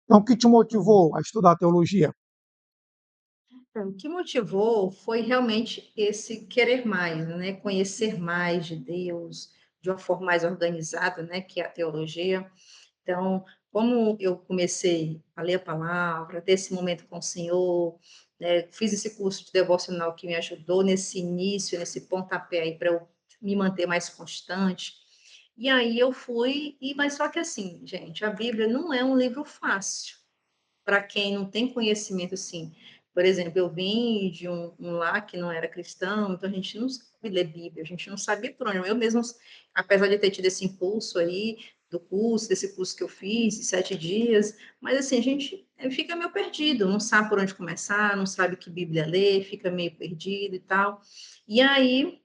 Então, o que te motivou a estudar teologia? Então, o que motivou foi realmente esse querer mais, né? Conhecer mais de Deus de uma forma mais organizada, né? Que é a teologia. Então, como eu comecei a ler a palavra, ter esse momento com o Senhor, né, fiz esse curso de devocional que me ajudou nesse início, nesse pontapé aí para eu me manter mais constante. E aí eu fui, mas só que assim, gente, a Bíblia não é um livro fácil para quem não tem conhecimento assim. Por exemplo, eu vim de um lar que não era cristão, então a gente não sabe ler Bíblia, a gente não sabia por onde. Eu mesmo, apesar de ter tido esse impulso aí do curso, desse curso que eu fiz, de 7 dias, mas assim, a gente fica meio perdido, não sabe por onde começar, não sabe que Bíblia ler, fica meio perdido e tal. E aí,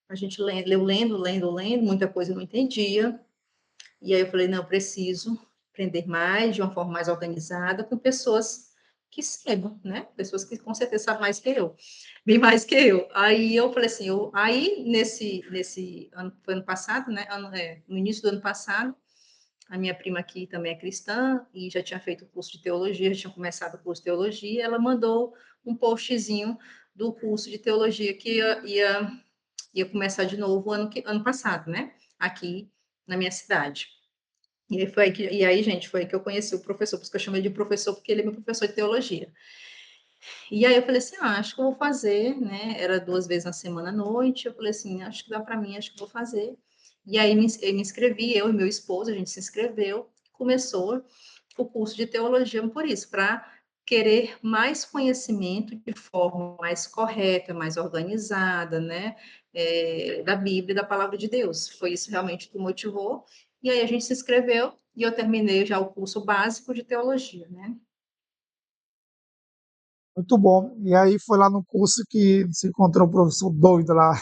a gente lendo, muita coisa eu não entendia, e aí eu falei, não, eu preciso aprender mais, de uma forma mais organizada, com pessoas que saibam, né? Pessoas que com certeza sabem mais que eu, bem mais que eu. Aí eu falei assim, aí nesse ano, foi ano passado, né? No início do ano passado, a minha prima aqui também é cristã e já tinha feito o curso de teologia, já tinha começado o curso de teologia, ela mandou um postzinho do curso de teologia que ia começar de novo ano passado, né? Aqui na minha cidade. E aí, gente, foi aí que eu conheci o professor, por isso que eu chamei de professor, porque ele é meu professor de teologia. E aí eu falei assim, acho que eu vou fazer, né? Era 2 vezes na semana à noite. Eu falei assim, acho que dá para mim, acho que vou fazer. E aí eu me inscrevi, eu e meu esposo, a gente se inscreveu, começou o curso de teologia por isso, para querer mais conhecimento de forma mais correta, mais organizada, né? Da Bíblia, da palavra de Deus. Foi isso realmente que motivou. E aí a gente se inscreveu e eu terminei já o curso básico de teologia, né? Muito bom. E aí foi lá no curso que se encontrou um professor doido lá,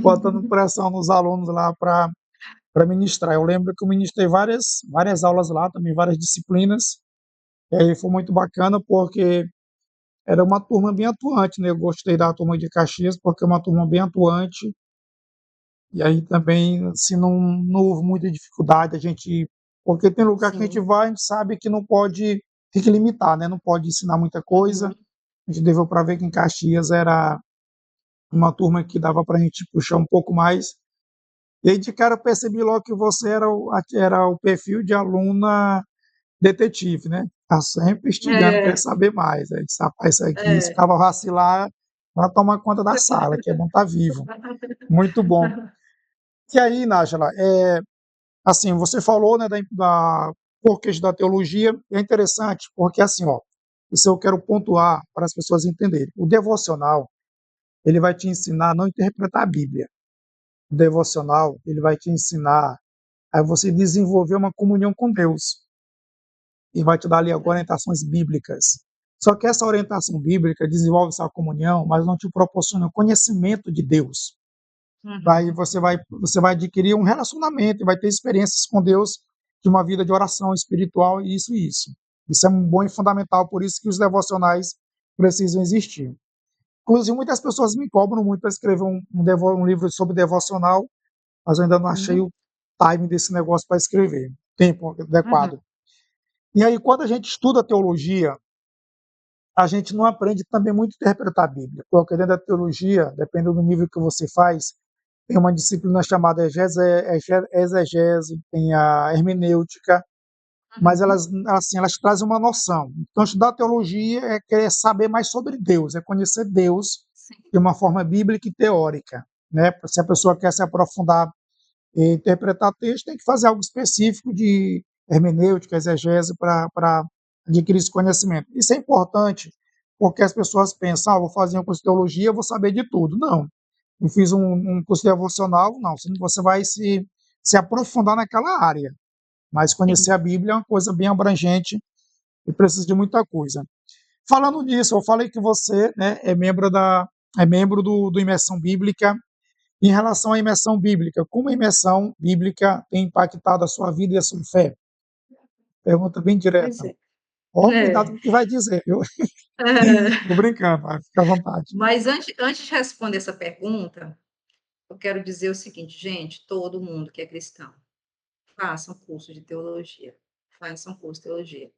botando pressão nos alunos lá para ministrar. Eu lembro que eu ministrei várias aulas lá, também várias disciplinas. E aí foi muito bacana porque era uma turma bem atuante, né? Eu gostei da turma de Caxias porque é uma turma bem atuante. E aí também, assim, não houve muita dificuldade. A gente, porque tem lugar que a gente Sim. vai, a gente sabe que não pode, tem que limitar, né? Não pode ensinar muita coisa. Uhum. A gente deu para ver que em Caxias era uma turma que dava para a gente puxar um pouco mais. E aí de cara eu percebi logo que você era o perfil de aluna detetive, né? Tá sempre instigando, quer É, saber mais. Aí disse, rapaz, isso aqui, se é. ficava vacilar, vai tomar conta da sala, que é bom estar vivo. Muito bom. E aí, Nájila, assim, você falou, né, da porquês da teologia, é interessante, porque assim, ó, isso eu quero pontuar para as pessoas entenderem. O devocional, ele vai te ensinar a não interpretar a Bíblia. O devocional, ele vai te ensinar a você desenvolver uma comunhão com Deus e vai te dar ali orientações bíblicas. Só que essa orientação bíblica desenvolve essa comunhão, mas não te proporciona conhecimento de Deus. Uhum. Você vai adquirir um relacionamento, vai ter experiências com Deus de uma vida de oração espiritual e isso e isso. Isso é um bom e fundamental, por isso que os devocionais precisam existir. Inclusive, muitas pessoas me cobram muito para escrever um livro sobre devocional, mas eu ainda não achei Uhum. o time desse negócio para escrever, tempo Uhum. adequado. E aí, quando a gente estuda teologia, a gente não aprende também muito a interpretar a Bíblia, porque dentro da teologia, dependendo do nível que você faz, tem uma disciplina chamada exegese, tem a hermenêutica, mas Uhum. elas trazem uma noção. Então, estudar teologia é querer saber mais sobre Deus, é conhecer Deus Sim. de uma forma bíblica e teórica, né? Se a pessoa quer se aprofundar e interpretar texto, tem que fazer algo específico de hermenêutica, exegese, para adquirir esse conhecimento. Isso é importante, porque as pessoas pensam, vou fazer um curso de teologia, vou saber de tudo. Não. Eu fiz um curso devocional, não. Você vai se aprofundar naquela área. Mas conhecer Sim. a Bíblia é uma coisa bem abrangente e precisa de muita coisa. Falando nisso, eu falei que você, né, é membro do Imersão Bíblica. Em relação à imersão bíblica, como a imersão bíblica tem impactado a sua vida e a sua fé? Pergunta bem Pois direta. é. Ó, cuidado É. com o que vai dizer, viu? Tô É. brincando, vai, fica à vontade. Mas antes de responder essa pergunta, eu quero dizer o seguinte, gente, todo mundo que é cristão, faça um curso de teologia. faça um curso de teologia.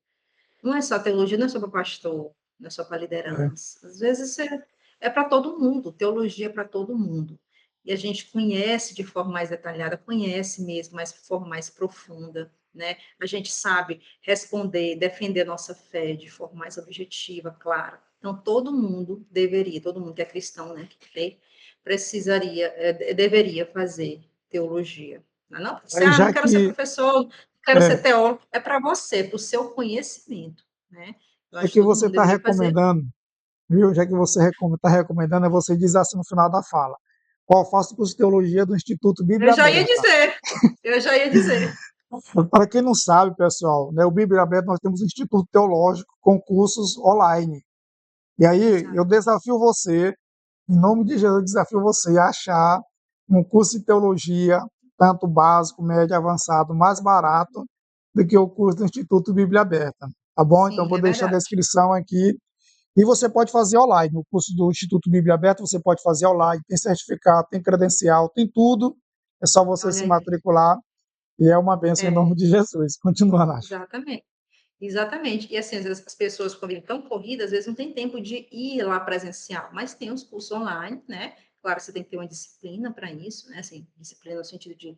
Não é só teologia, não é só para pastor, não é só para É. liderança. Às vezes é para todo mundo, teologia é para todo mundo. E a gente conhece de forma mais detalhada, conhece mesmo, mas de forma mais profunda, né? A gente sabe responder, defender a nossa fé de forma mais objetiva, clara. Então, todo mundo deveria, todo mundo que é cristão, né, que crê, precisaria, deveria fazer teologia. Não, é não? Você, Aí não já quero ser que, professor, quero ser é, teólogo, é para você, para o seu conhecimento, né? Eu já acho que que todo você mundo está deveria fazer. recomendando, viu? Já que você está recomendando, é você diz assim no final da fala. Qual faço curso de teologia do Instituto Eu Bíblia já ia Aberta. dizer, eu já ia dizer. Para quem não sabe, pessoal, né, o Bíblia Aberta nós temos um Instituto Teológico com cursos online. E aí eu Exato. desafio você, em nome de Jesus, eu desafio você a achar um curso de teologia, tanto básico, médio, avançado, mais barato do que o curso do Instituto Bíblia Aberta. Tá bom? Então eu Sim, vou é deixar a verdade. descrição aqui. E você pode fazer online. O curso do Instituto Bíblia Aberta você pode fazer online. Tem certificado, tem credencial, tem tudo. É só você Olha se aí. matricular e é uma bênção em nome É, de Jesus. Continua, Nath. exatamente. Exatamente. E assim, às vezes as pessoas, quando estão corridas, às vezes não tem tempo de ir lá presencial, mas tem os cursos online, né? Claro, você tem que ter uma disciplina para isso, né? Assim, disciplina no sentido de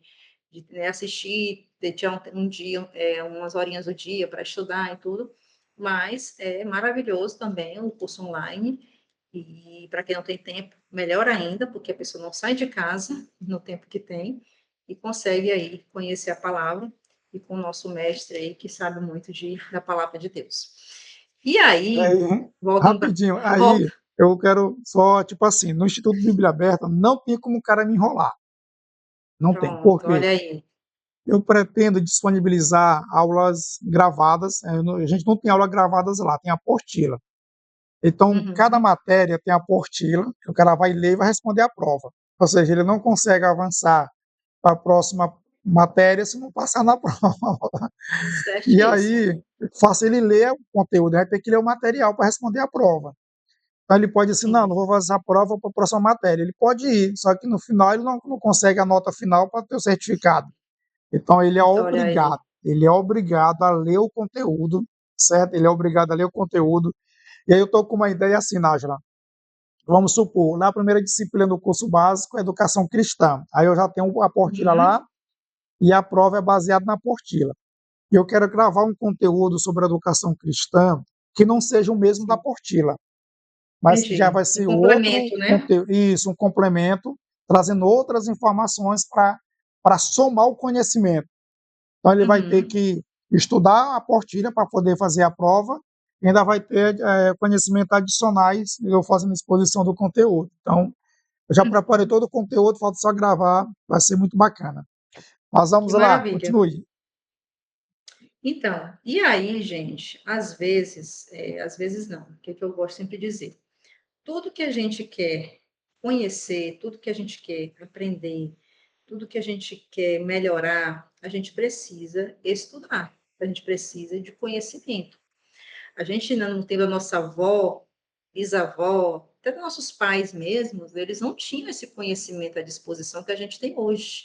né, assistir, ter um dia, umas horinhas do dia para estudar e tudo. Mas é maravilhoso também o curso online. E para quem não tem tempo, melhor ainda, porque a pessoa não sai de casa no tempo que tem e consegue aí conhecer a palavra e com o nosso mestre aí que sabe muito da palavra de Deus. E aí, Aí, voltando para rapidinho, aí volta, eu quero só, tipo assim, no Instituto Bíblia Aberta não tem como o cara me enrolar. Não tem. Por pronto, quê? olha aí. Eu pretendo disponibilizar aulas gravadas. A gente não tem aula gravadas lá, tem apostila. Então, cada Uhum. matéria tem a apostila, que o cara vai ler e vai responder a prova. Ou seja, ele não consegue avançar para a próxima matéria se não passar na prova. E Certíssimo. aí, faço ele ler o conteúdo, vai ter que ler o material para responder a prova. Então, ele pode dizer, não Sim. vou fazer a prova para a próxima matéria. Ele pode ir, só que no final ele não consegue a nota final para ter o certificado. Então, Olha aí. ele é obrigado a ler o conteúdo, certo? Ele é obrigado a ler o conteúdo. E aí eu estou com uma ideia assim, Nájila. Vamos supor, na primeira disciplina do curso básico, educação cristã. Aí eu já tenho a apostila Uhum. lá e a prova é baseada na apostila. E eu quero gravar um conteúdo sobre a educação cristã que não seja o mesmo da Sim. apostila, mas que já Entendi. vai Um ser outro complemento, né? conteúdo, isso, um complemento, trazendo outras informações para somar o conhecimento. Então ele vai ter Uhum. que estudar a apostila para poder fazer a prova, e ainda vai ter conhecimentos adicionais, eu fazendo exposição do conteúdo. Então, eu já preparei Uhum. todo o conteúdo, falta só gravar, vai ser muito bacana. Mas vamos Que lá, maravilha. continue. Então, e aí, gente, às vezes não, o que, é que eu gosto sempre de dizer? Tudo que a gente quer conhecer, tudo que a gente quer aprender, tudo que a gente quer melhorar, a gente precisa estudar, a gente precisa de conhecimento. A gente ainda não teve a nossa avó, bisavó, até nossos pais mesmos, eles não tinham esse conhecimento à disposição que a gente tem hoje.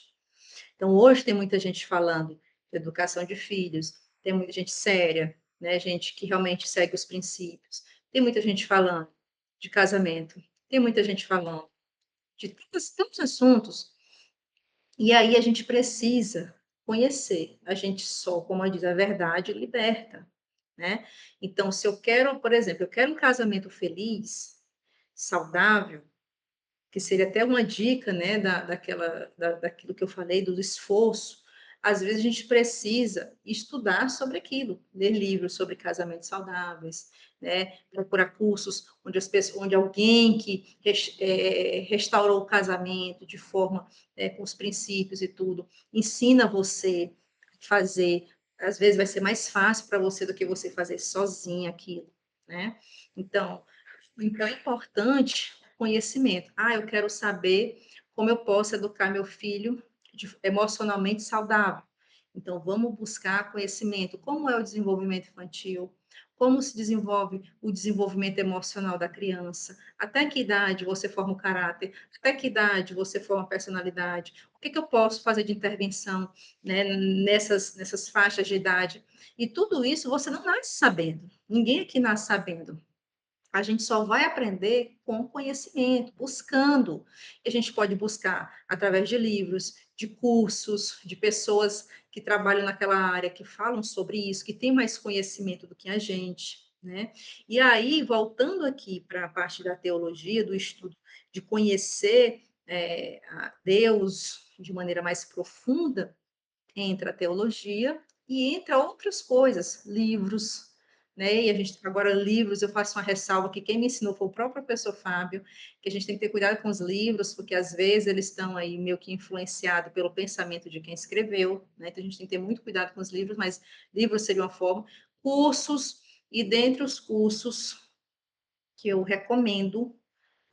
Então, hoje tem muita gente falando de educação de filhos, tem muita gente séria, né? Gente que realmente segue os princípios. Tem muita gente falando de casamento, tem muita gente falando de tantos assuntos, e aí a gente precisa conhecer. A gente só, como diz, a verdade liberta, né? Então, se eu quero, por exemplo, eu quero um casamento feliz, saudável, que seria até uma dica, né, daquilo que eu falei, do esforço. Às vezes a gente precisa estudar sobre aquilo, ler livros sobre casamentos saudáveis, né, procurar cursos onde alguém que restaurou o casamento de forma com os princípios e tudo, ensina você a fazer. Às vezes vai ser mais fácil para você do que você fazer sozinha aquilo, né? Então, é importante conhecimento. Ah, eu quero saber como eu posso educar meu filho emocionalmente saudável. Então, vamos buscar conhecimento. Como é o desenvolvimento infantil? como se desenvolve o desenvolvimento emocional da criança, até que idade você forma o caráter, até que idade você forma a personalidade, o que eu posso fazer de intervenção, né, nessas faixas de idade. E tudo isso você não nasce sabendo, ninguém aqui nasce sabendo. A gente só vai aprender com conhecimento, buscando. E a gente pode buscar através de livros, de cursos, de pessoas que trabalham naquela área, que falam sobre isso, que têm mais conhecimento do que a gente, né? E aí, voltando aqui para a parte da teologia, do estudo, de conhecer a Deus de maneira mais profunda, entra a teologia e entra outras coisas, livros, né? E a gente agora livros, eu faço uma ressalva que quem me ensinou foi o próprio professor Fábio, que a gente tem que ter cuidado com os livros, porque às vezes eles estão aí meio que influenciados pelo pensamento de quem escreveu, né? Então a gente tem que ter muito cuidado com os livros, mas livros seria uma forma, cursos, e dentre os cursos que eu recomendo,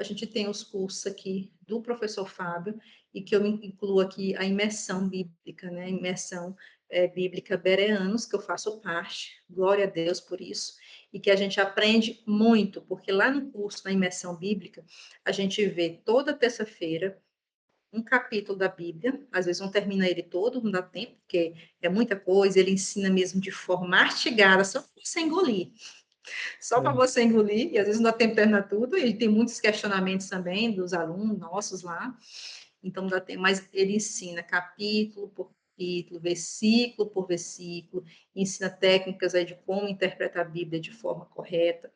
a gente tem os cursos aqui do professor Fábio, e que eu incluo aqui a imersão bíblica, né? Imersão bíblica Bereanos, que eu faço parte, glória a Deus por isso, e que a gente aprende muito, porque lá no curso, na imersão bíblica, a gente vê toda terça-feira um capítulo da Bíblia, às vezes não termina ele todo, não dá tempo, porque é muita coisa, ele ensina mesmo de forma mastigada, só para você engolir, só para Sim. você engolir, e às vezes não dá tempo de terminar tudo, e tem muitos questionamentos também dos alunos nossos lá, então não dá tempo, mas ele ensina capítulo por capítulo, versículo por versículo, ensina técnicas aí de como interpretar a Bíblia de forma correta.